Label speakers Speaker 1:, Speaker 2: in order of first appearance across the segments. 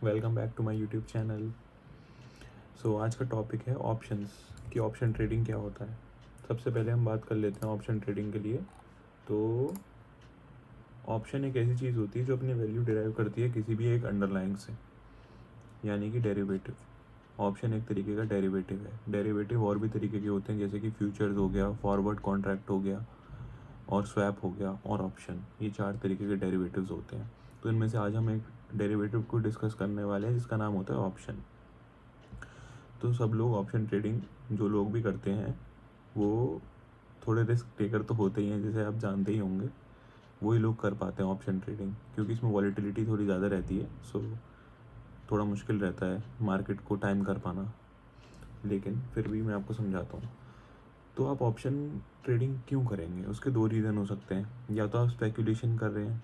Speaker 1: Welcome back to my YouTube channel. So आज का topic है ऑप्शंस कि ऑप्शन ट्रेडिंग क्या होता है। सबसे पहले हम बात कर लेते हैं ऑप्शन ट्रेडिंग के लिए। तो ऑप्शन एक ऐसी चीज़ होती है जो अपनी वैल्यू डिराइव करती है किसी भी एक अंडरलाइंग से, यानी कि डेरिवेटिव। ऑप्शन एक तरीके का डेरिवेटिव है। डेरिवेटिव और भी तरीके के होते हैं, जैसे कि फ्यूचर्स हो गया, फॉरवर्ड कॉन्ट्रैक्ट हो गया, और स्वैप हो गया, और ऑप्शन। ये 4 तरीके के डेरिवेटिव्स होते हैं। तो इनमें से आज हम एक डेरिवेटिव को डिस्कस करने वाले हैं जिसका नाम होता है ऑप्शन। तो सब लोग ऑप्शन ट्रेडिंग जो लोग भी करते हैं वो थोड़े रिस्क टेकर तो होते ही हैं, जैसे आप जानते ही होंगे। वही लोग कर पाते हैं ऑप्शन ट्रेडिंग, क्योंकि इसमें वॉलीटिलिटी थोड़ी ज़्यादा रहती है। सो थोड़ा मुश्किल रहता है मार्केट को टाइम कर पाना, लेकिन फिर भी मैं आपको समझाता हूँ। तो आप ऑप्शन ट्रेडिंग क्यों करेंगे, उसके 2 रीज़न हो सकते हैं। या तो आप स्पेकुलेशन कर रहे हैं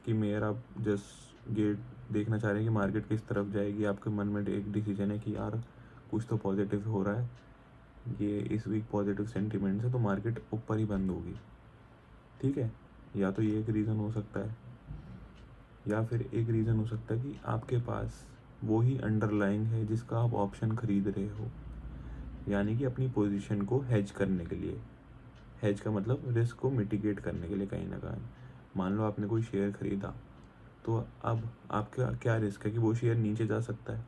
Speaker 1: कि मेयर आप जस्ट गेट देखना चाह रहे हैं कि मार्केट किस तरफ जाएगी। आपके मन में एक डिसीजन है कि यार कुछ तो पॉजिटिव हो रहा है, ये इस वीक पॉजिटिव सेंटिमेंट है, तो मार्केट ऊपर ही बंद होगी। ठीक है, या तो ये एक रीज़न हो सकता है, या फिर एक रीज़न हो सकता है कि आपके पास वो ही अंडरलाइंग है जिसका आप ऑप्शन खरीद रहे हो, यानी कि अपनी पोजीशन को हेज करने के लिए। हेज का मतलब रिस्क को मिटिगेट करने के लिए कहीं ना कहीं। मान लो आपने कोई शेयर खरीदा, तो अब आपका क्या रिस्क है कि वो शेयर नीचे जा सकता है,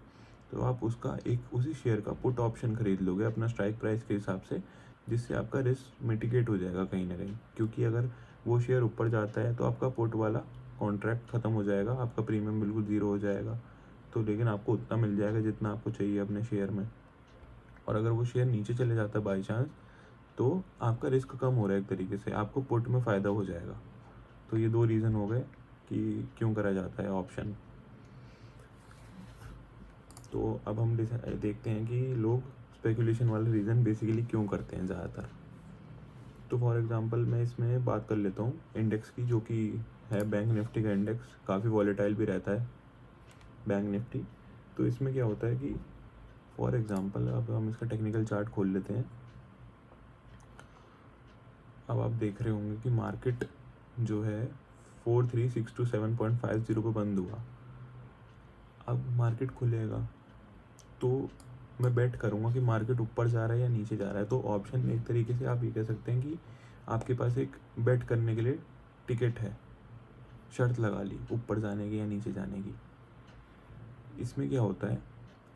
Speaker 1: तो आप उसका एक उसी शेयर का पुट ऑप्शन खरीद लोगे अपना स्ट्राइक प्राइस के हिसाब से, जिससे आपका रिस्क मिटिगेट हो जाएगा कहीं ना कहीं। क्योंकि अगर वो शेयर ऊपर जाता है तो आपका पुट वाला कॉन्ट्रैक्ट ख़त्म हो जाएगा, आपका प्रीमियम बिल्कुल ज़ीरो हो जाएगा। तो लेकिन आपको उतना मिल जाएगा जितना आपको चाहिए अपने शेयर में। और अगर वो शेयर नीचे चले जाता है बाई चांस, तो आपका रिस्क कम हो रहा है एक तरीके से, आपको पुट में फ़ायदा हो जाएगा। तो ये 2 रीज़न हो गए कि क्यों करा जाता है ऑप्शन। तो अब हम देखते हैं कि लोग स्पेकुलेशन वाले रीज़न बेसिकली क्यों करते हैं ज़्यादातर। तो फॉर एग्जांपल मैं इसमें बात कर लेता हूँ इंडेक्स की, जो कि है बैंक निफ्टी का इंडेक्स। काफ़ी वॉलेटाइल भी रहता है बैंक निफ्टी। तो इसमें क्या होता है कि फॉर एग्जांपल अब हम इसका टेक्निकल चार्ट खोल लेते हैं। अब आप देख रहे होंगे कि मार्केट जो है 4362.7.50 पे बंद हुआ। अब मार्केट खुलेगा तो मैं बेट करूँगा कि मार्केट ऊपर जा रहा है या नीचे जा रहा है। तो ऑप्शन एक तरीके से आप ये कह सकते हैं कि आपके पास एक बेट करने के लिए टिकट है, शर्त लगा ली ऊपर जाने की या नीचे जाने की। इसमें क्या होता है,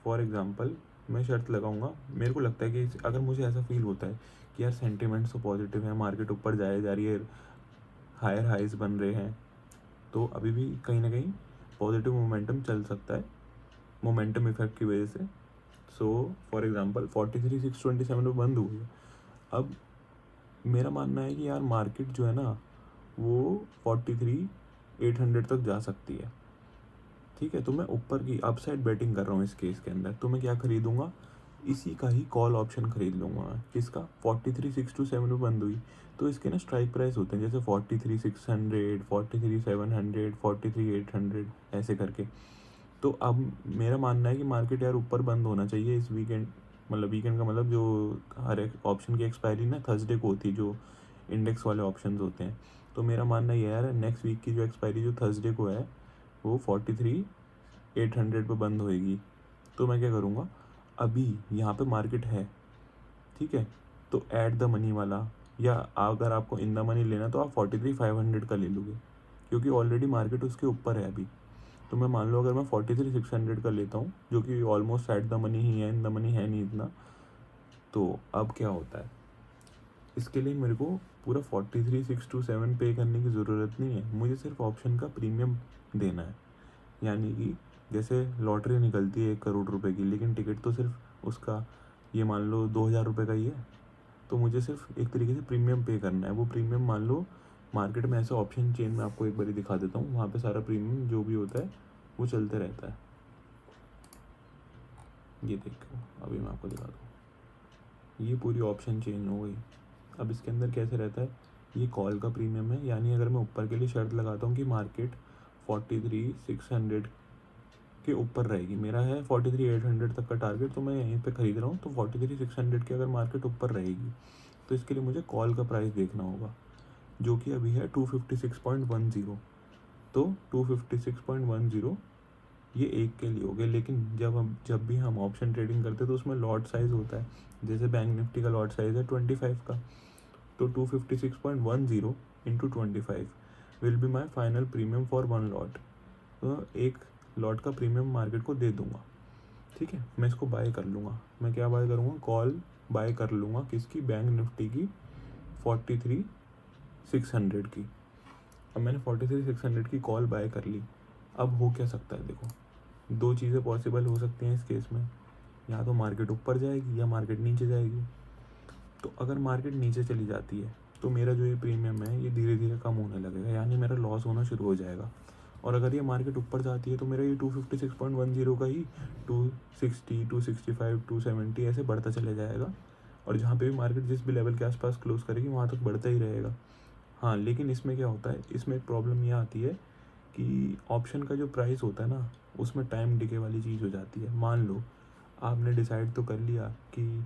Speaker 1: फॉर एग्ज़ाम्पल मैं शर्त लगाऊंगा, मेरे को लगता है कि अगर मुझे ऐसा फील होता है कि यार सेंटिमेंट्स तो पॉजिटिव है, मार्केट ऊपर जाए जा रही है, हायर हाइज बन रहे हैं, तो अभी भी कहीं ना कहीं पॉजिटिव मोमेंटम चल सकता है मोमेंटम इफेक्ट की वजह से। सो फॉर एग्ज़ाम्पल 43,627 पे बंद हुई है। अब मेरा मानना है कि यार मार्केट जो है ना वो 43,800 तक जा सकती है। ठीक है, तो मैं ऊपर की अपसाइड बैटिंग कर रहा हूँ इस केस के अंदर। तो मैं क्या खरीदूंगा, इसी का ही कॉल ऑप्शन खरीद लूँगा मैं। किसका? 43,627 पे बंद हुई, तो इसके ना स्ट्राइक प्राइस होते हैं, जैसे 43,600, 43,700, 43,800 ऐसे करके। तो अब मेरा मानना है कि मार्केट यार ऊपर बंद होना चाहिए इस वीकेंड। मतलब वीकेंड का मतलब जो हर एक ऑप्शन की एक्सपायरी ना थर्सडे को होती है, जो इंडेक्स वाले ऑप्शंस होते हैं। तो मेरा मानना ये यार नेक्स्ट वीक की जो एक्सपायरी जो थर्सडे को है वो 43,800 पे बंद होएगी। तो मैं क्या करूँगा, अभी यहाँ पे मार्केट है, ठीक है, तो ऐट द मनी वाला, या अगर आपको इन द मनी लेना तो आप 43,500 का ले लोगे, क्योंकि ऑलरेडी मार्केट उसके ऊपर है अभी। तो मैं मान लो अगर मैं 43,600 का लेता हूँ, जो कि ऑलमोस्ट एट द मनी ही है, इन द मनी है नहीं इतना। तो अब क्या होता है, इसके लिए मेरे को पूरा 43,627 पे करने की ज़रूरत नहीं है, मुझे सिर्फ ऑप्शन का प्रीमियम देना है। यानी कि जैसे लॉटरी निकलती है 1 करोड़ रुपए की, लेकिन टिकट तो सिर्फ उसका ये मान लो 2,000 रुपये का ही है। तो मुझे सिर्फ एक तरीके से प्रीमियम पे करना है। वो प्रीमियम मान लो मार्केट में ऐसे ऑप्शन चेन में आपको एक बार दिखा देता हूँ, वहाँ पे सारा प्रीमियम जो भी होता है वो चलते रहता है। ये देखो अभी मैं आपको दिखा दूँ, ये पूरी ऑप्शन चेंज हो गई। अब इसके अंदर कैसे रहता है, ये कॉल का प्रीमियम है, यानी अगर मैं ऊपर के लिए शर्त लगाता हूँ कि मार्केट 43,600 के ऊपर रहेगी, मेरा है 43,800 तक का टारगेट, तो मैं यहीं पे ख़रीद रहा हूँ, तो 43,600 की अगर मार्केट ऊपर रहेगी तो इसके लिए मुझे कॉल का प्राइस देखना होगा, जो कि अभी है 256.10। तो 256.10 ये एक के लिए हो गए। लेकिन जब भी हम ऑप्शन ट्रेडिंग करते हैं तो उसमें लॉट साइज़ होता है। जैसे बैंक निफ्टी का लॉट साइज़ है 25 का, तो 256.10 into 25 will be my final premium for one lot. तो एक लॉट का प्रीमियम मार्केट को दे दूंगा, ठीक है। मैं इसको बाय कर लूँगा। मैं क्या बाय करूँगा, कॉल बाय कर लूँगा किसकी, बैंक निफ्टी की 43,600 की। अब मैंने 43,600 की कॉल बाय कर ली। अब हो क्या सकता है, देखो दो चीज़ें पॉसिबल हो सकती हैं इस केस में, या तो मार्केट ऊपर जाएगी या मार्केट नीचे जाएगी। तो अगर मार्केट नीचे चली जाती है तो मेरा जो ये प्रीमियम है ये धीरे धीरे कम होने लगेगा, यानी मेरा लॉस होना शुरू हो जाएगा। और अगर ये मार्केट ऊपर जाती है तो मेरा ये 256.10 का ही 260, 265, 270 ऐसे बढ़ता चले जाएगा। और जहाँ पे भी मार्केट जिस भी लेवल के आसपास क्लोज करेगी वहाँ तक बढ़ता ही रहेगा। हाँ, लेकिन इसमें क्या होता है, इसमें एक प्रॉब्लम ये आती है कि ऑप्शन का जो प्राइस होता है ना, उसमें टाइम डिके वाली चीज़ हो जाती है। मान लो आपने डिसाइड तो कर लिया कि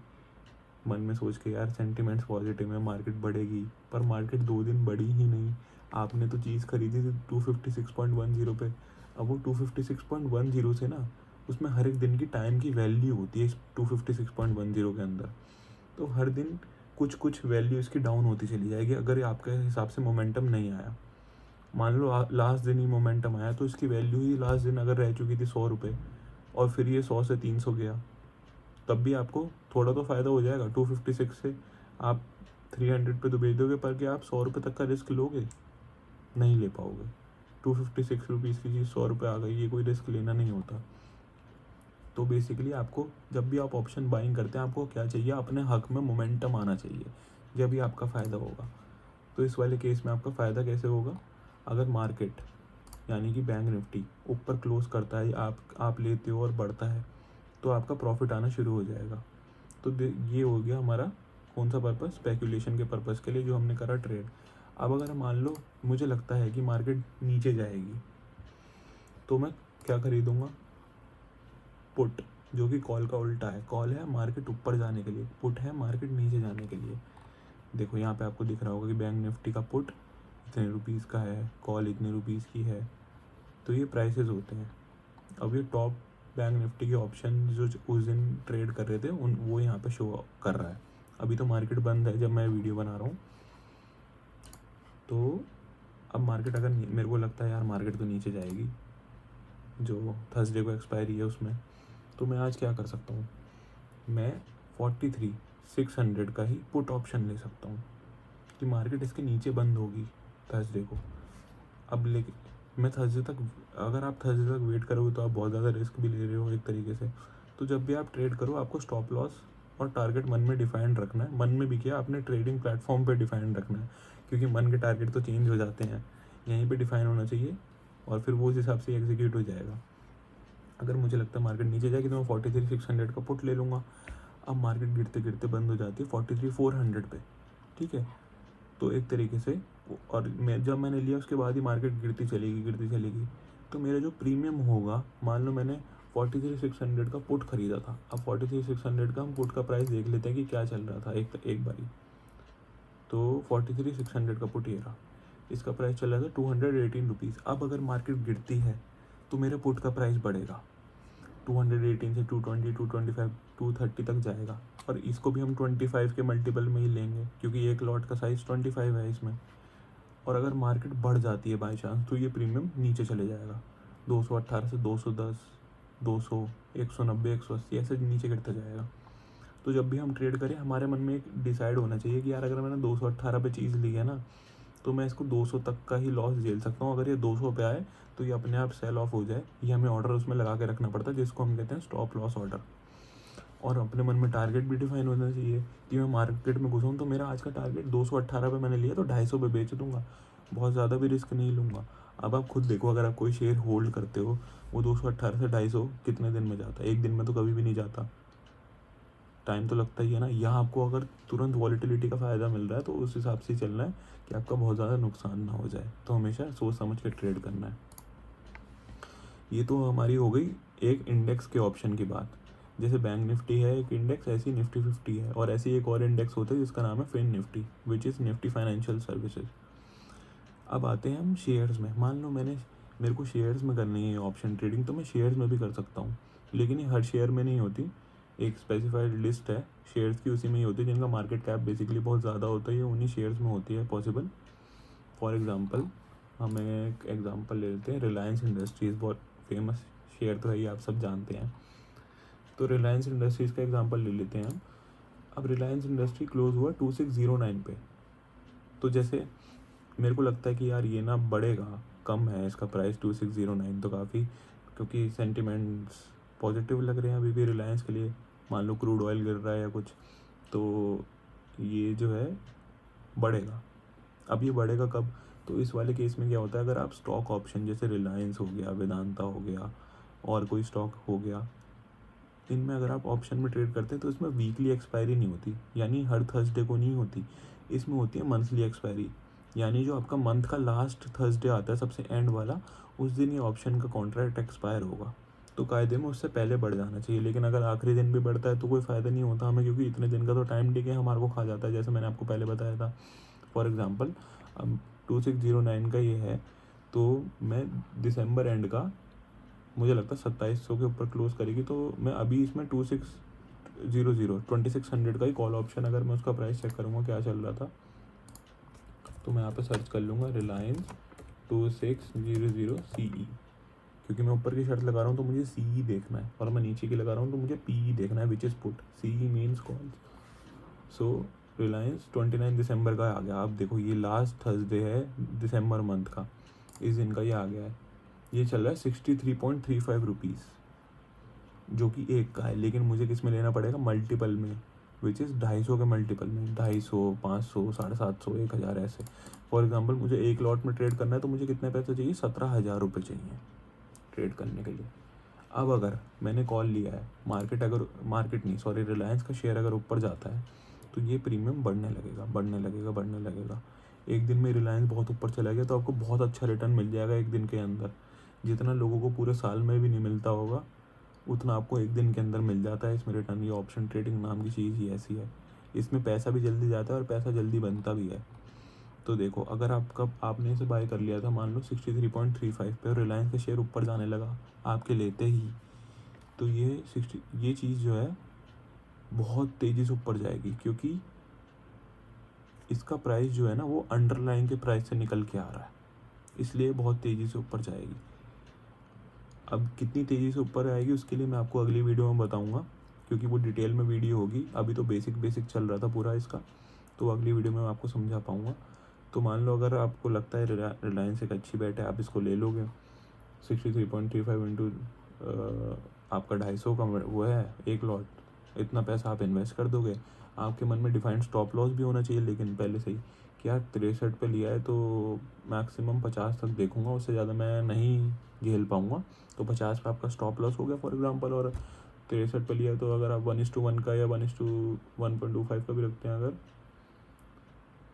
Speaker 1: मन में सोच के यार सेंटिमेंट्स पॉजिटिव है, मार्केट बढ़ेगी, पर मार्केट 2 दिन बढ़ी ही नहीं। आपने तो चीज़ खरीदी थी 256.10 पे। अब वो 256.10 से ना, उसमें हर एक दिन की टाइम की वैल्यू होती है इस 256.10 के अंदर। तो हर दिन कुछ कुछ वैल्यू इसकी डाउन होती चली जाएगी अगर आपके हिसाब से मोमेंटम नहीं आया। मान लो लास्ट दिन ही मोमेंटम आया तो इसकी वैल्यू ही लास्ट दिन अगर रह चुकी थी 100 रुपये, और फिर ये 100 से 300 गया, तब भी आपको थोड़ा तो फ़ायदा हो जाएगा। 256 से आप 300 पे तो बेच दोगे, पर क्या आप 100 रुपये तक का रिस्क लोगे? नहीं ले पाओगे। 256 रुपीज़ की चीज़ 100 रुपये आ गई, ये कोई रिस्क लेना नहीं होता। तो बेसिकली आपको जब भी आप ऑप्शन बाइंग करते हैं, आपको क्या चाहिए, अपने हक में मोमेंटम आना चाहिए, जब भी आपका फ़ायदा होगा। तो इस वाले केस में आपका फ़ायदा कैसे होगा, अगर मार्केट यानी कि बैंक निफ्टी ऊपर क्लोज करता है, आप लेते हो और बढ़ता है, तो आपका प्रॉफिट आना शुरू हो जाएगा। तो ये हो गया हमारा कौन सा पर्पज़, स्पेकुलेशन के पर्पज़ के लिए जो हमने करा ट्रेड। अब अगर मान लो मुझे लगता है कि मार्केट नीचे जाएगी, तो मैं क्या खरीदूँगा, पुट, जो कि कॉल का उल्टा है। कॉल है मार्केट ऊपर जाने के लिए, पुट है मार्केट नीचे जाने के लिए। देखो यहाँ पे आपको दिख रहा होगा कि बैंक निफ्टी का पुट इतने रुपीज़ का है, कॉल इतने रुपीज़ की है। तो ये प्राइसेस होते हैं। अब ये टॉप बैंक निफ्टी के ऑप्शन जो उस दिन ट्रेड कर रहे थे वो यहाँ पे शो कर रहा है। अभी तो मार्केट बंद है जब मैं वीडियो बना रहा हूँ। तो अब मार्केट अगर मेरे को लगता है यार मार्केट तो नीचे जाएगी, जो थर्सडे को एक्सपायरी है उसमें, तो मैं आज क्या कर सकता हूँ, मैं 43,600 का ही पुट ऑप्शन ले सकता हूँ कि मार्केट इसके नीचे बंद होगी थर्सडे को। अब लेकिन मैं थर्सडे तक, अगर आप थर्सडे तक वेट करोगे तो आप बहुत ज़्यादा रिस्क भी ले रहे हो एक तरीके से। तो जब भी आप ट्रेड करो, आपको स्टॉप लॉस और टारगेट मन में डिफाइन रखना है। मन में भी क्या, अपने ट्रेडिंग प्लेटफॉर्म पे डिफाइन रखना है, क्योंकि मन के टारगेट तो चेंज हो जाते हैं। यहीं पे डिफाइन होना चाहिए और फिर वो उस हिसाब से एग्जीक्यूट हो जाएगा। अगर मुझे लगता है मार्केट नीचे जाएगी तो मैं 43,600 का पुट ले लूँगा। अब मार्केट गिरते गिरते बंद हो जाती है 43,400 पे, ठीक है। तो एक तरीके से, और जब मैंने लिया उसके बाद ही मार्केट गिरती चलेगी। तो मेरा जो प्रीमियम होगा, मान लो मैंने 43,600 का पुट खरीदा था। अब 43,600 का हम पुट का प्राइस देख लेते हैं कि क्या चल रहा था एक बारी। तो 43,600 का पुट ये रहा, इसका प्राइस चल रहा था 218 रुपीज़। अब अगर मार्केट गिरती है तो मेरे पुट का प्राइस बढ़ेगा, 218 से 220, 225, 230 तक जाएगा। और इसको भी हम 25 के मल्टीपल में ही लेंगे, क्योंकि एक लॉट का साइज़ 25 है इसमें। और अगर मार्केट बढ़ जाती है बाई चांस, तो ये प्रीमियम नीचे चले जाएगा, 218 से 210, 200, 190, 180 ऐसे नीचे गिरता जाएगा। तो जब भी हम ट्रेड करें, हमारे मन में एक डिसाइड होना चाहिए कि यार अगर मैंने 218 पे चीज़ ली है ना, तो मैं इसको 200 तक का ही लॉस झेल सकता हूँ। अगर ये 200 पे आए तो ये अपने आप सेल ऑफ हो जाए, ये हमें ऑर्डर उसमें लगा के रखना पड़ता है, जिसको हम कहते हैं स्टॉप लॉस ऑर्डर। और अपने मन में टारगेट भी डिफाइन होना चाहिए कि मैं मार्केट में घुसूँ तो मेरा आज का टारगेट 218 पे मैंने लिया तो 250 पे बेच दूंगा, बहुत ज़्यादा भी रिस्क नहीं लूँगा। अब आप खुद देखो, अगर आप कोई शेयर होल्ड करते हो, वो 218 से 250 कितने दिन में जाता है? एक दिन में तो कभी भी नहीं जाता, टाइम तो लगता ही है ना। यहाँ आपको अगर तुरंत वॉलीटिलिटी का फ़ायदा मिल रहा है तो उस हिसाब से चलना है कि आपका बहुत ज़्यादा नुकसान ना हो जाए। तो हमेशा सोच समझ के ट्रेड करना है। ये तो हमारी हो गई एक इंडेक्स के ऑप्शन की बात। जैसे बैंक निफ्टी है एक इंडेक्स, ऐसी निफ्टी 50 है, और ऐसी एक और इंडेक्स होता है जिसका नाम है Fin Nifty, which is Nifty financial services. अब आते हैं हम शेयर्स में। मान लो मैंने मेरे को शेयर्स में करनी है ऑप्शन ट्रेडिंग, तो मैं शेयर्स में भी कर सकता हूँ, लेकिन ये हर शेयर में नहीं होती। एक स्पेसिफाइड लिस्ट है शेयर्स की, उसी में ही होती है जिनका मार्केट कैप बेसिकली बहुत ज़्यादा होता है, ये उन्हीं शेयर्स में होती है पॉसिबल। फॉर एग्ज़ाम्पल हमें एक एग्ज़ाम्पल ले लेते हैं, रिलायंस इंडस्ट्रीज़ बहुत फेमस शेयर तो है, ये आप सब जानते हैं। तो रिलायंस इंडस्ट्रीज़ का एग्ज़ाम्पल ले लेते हैं हम। अब रिलायंस इंडस्ट्री क्लोज हुआ 2609 पे, तो जैसे मेरे को लगता है कि यार ये ना बढ़ेगा, कम है इसका प्राइस 2609 तो काफ़ी, क्योंकि सेंटिमेंट्स पॉजिटिव लग रहे हैं अभी भी रिलायंस के लिए। मान लो क्रूड ऑयल गिर रहा है या कुछ, तो ये जो है बढ़ेगा। अब ये बढ़ेगा कब, तो इस वाले केस में क्या होता है, अगर आप स्टॉक ऑप्शन जैसे रिलायंस हो गया, वेदांता हो गया, और कोई स्टॉक हो गया, इनमें अगर आप ऑप्शन में ट्रेड करते हैं तो इसमें वीकली एक्सपायरी नहीं होती, यानी हर थर्सडे को नहीं होती, इसमें होती है मंथली एक्सपायरी। यानी जो आपका मंथ का लास्ट थर्सडे आता है सबसे एंड वाला, उस दिन ये ऑप्शन का कॉन्ट्रैक्ट एक्सपायर होगा, तो कायदे में उससे पहले बढ़ जाना चाहिए। लेकिन अगर आखिरी दिन भी बढ़ता है तो कोई फ़ायदा नहीं होता हमें, क्योंकि इतने दिन का तो टाइम डिके हमारे को खा जाता है, जैसे मैंने आपको पहले बताया था। फॉर एग्ज़ाम्पल अब 2609 का ये है, तो मैं दिसंबर एंड का मुझे लगता है 2700 के ऊपर क्लोज़ करेगी, तो मैं अभी इसमें 2600 का ही कॉल ऑप्शन, अगर मैं उसका प्राइस चेक करूँगा क्या चल रहा था, तो मैं यहाँ पे सर्च कर लूँगा रिलायंस 2600 CE, क्योंकि मैं ऊपर की शर्ट लगा रहा हूँ तो मुझे CE देखना है, और मैं नीचे की लगा रहा हूँ तो मुझे PE देखना है, which is put. CE means call. So Reliance 29 दिसंबर का आ गया। आप देखो ये लास्ट थर्सडे है दिसंबर मंथ का, इस दिन का ये आ गया है, ये चल रहा है 63.35 रुपीज़, जो कि एक का है। लेकिन मुझे किस में लेना पड़ेगा, मल्टीपल में, विच इज़ 250 के मल्टीपल में, 250, 500, 750, 1000 ऐसे। फॉर एग्जांपल मुझे एक लॉट में ट्रेड करना है तो मुझे कितने पैसे चाहिए, 17,000 रुपये चाहिए ट्रेड करने के लिए। अब अगर मैंने कॉल लिया है, मार्केट नहीं सॉरी रिलायंस का शेयर अगर ऊपर जाता है तो ये प्रीमियम बढ़ने लगेगा, बढ़ने लगेगा, बढ़ने लगेगा। एक दिन में रिलायंस बहुत ऊपर चला गया तो आपको बहुत अच्छा रिटर्न मिल जाएगा एक दिन के अंदर, जितना लोगों को पूरे साल में भी नहीं मिलता होगा उतना आपको एक दिन के अंदर मिल जाता है इसमें रिटर्न। ये ऑप्शन ट्रेडिंग नाम की चीज़ ही ऐसी है, इसमें पैसा भी जल्दी जाता है और पैसा जल्दी बनता भी है। तो देखो अगर आपने इसे बाय कर लिया था मान लो 63.35 पे, और रिलायंस का शेयर ऊपर जाने लगा आपके लेते ही, तो ये चीज़ जो है बहुत तेज़ी से ऊपर जाएगी, क्योंकि इसका प्राइस जो है ना वो अंडरलाइन के प्राइस से निकल के आ रहा है, इसलिए बहुत तेज़ी से ऊपर जाएगी। अब कितनी तेज़ी से ऊपर आएगी उसके लिए मैं आपको अगली वीडियो में बताऊंगा, क्योंकि वो डिटेल में वीडियो होगी, अभी तो बेसिक चल रहा था पूरा इसका, तो अगली वीडियो में मैं आपको समझा पाऊँगा। तो मान लो अगर आपको लगता है रिलायंस एक अच्छी बैट है, आप इसको ले लोगे। 63.35 इंटू आपका 250 का वो है एक लॉट, इतना पैसा आप इन्वेस्ट कर दोगे। आपके मन में डिफाइंड स्टॉप लॉस भी होना चाहिए, लेकिन पहले से ही कि यार 63 पे लिया है तो मैक्सिमम 50 तक देखूंगा, उससे ज़्यादा मैं नहीं झेल पाऊँगा, तो 50 पे आपका स्टॉप लॉस हो गया फॉर एग्जांपल। और 63 पे लिया है तो अगर आप 1:1 का या 1:1.25 का भी रखते हैं अगर,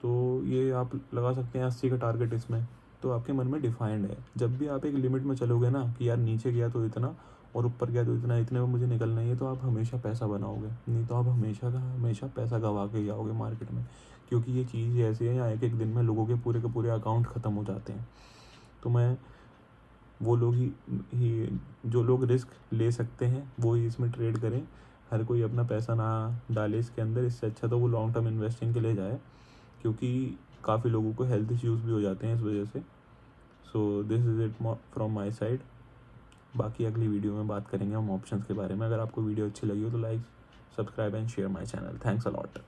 Speaker 1: तो ये आप लगा सकते हैं 80 का टारगेट इसमें। तो आपके मन में डिफाइंड है, जब भी आप एक लिमिट में चलोगे ना कि यार नीचे गया तो इतना और ऊपर गया तो इतना, इतने में मुझे निकलना ही है, तो आप हमेशा पैसा बनाओगे, नहीं तो आप हमेशा का हमेशा पैसा गंवा के जाओगे मार्केट में, क्योंकि ये चीज़ ऐसी है यहाँ एक एक दिन में लोगों के पूरे अकाउंट ख़त्म हो जाते हैं। तो मैं वो लोग ही जो लोग रिस्क ले सकते हैं वो ही इसमें ट्रेड करें, हर कोई अपना पैसा ना डाले इसके अंदर, इससे अच्छा तो वो लॉन्ग टर्म इन्वेस्टिंग के लिए जाए, क्योंकि काफ़ी लोगों को हेल्थ इश्यूज़ भी हो जाते हैं इस वजह से। So this is it from my side. बाकी अगली वीडियो में बात करेंगे हम ऑप्शंस के बारे में। अगर आपको वीडियो अच्छी लगी हो तो like, subscribe and share my channel. Thanks a lot.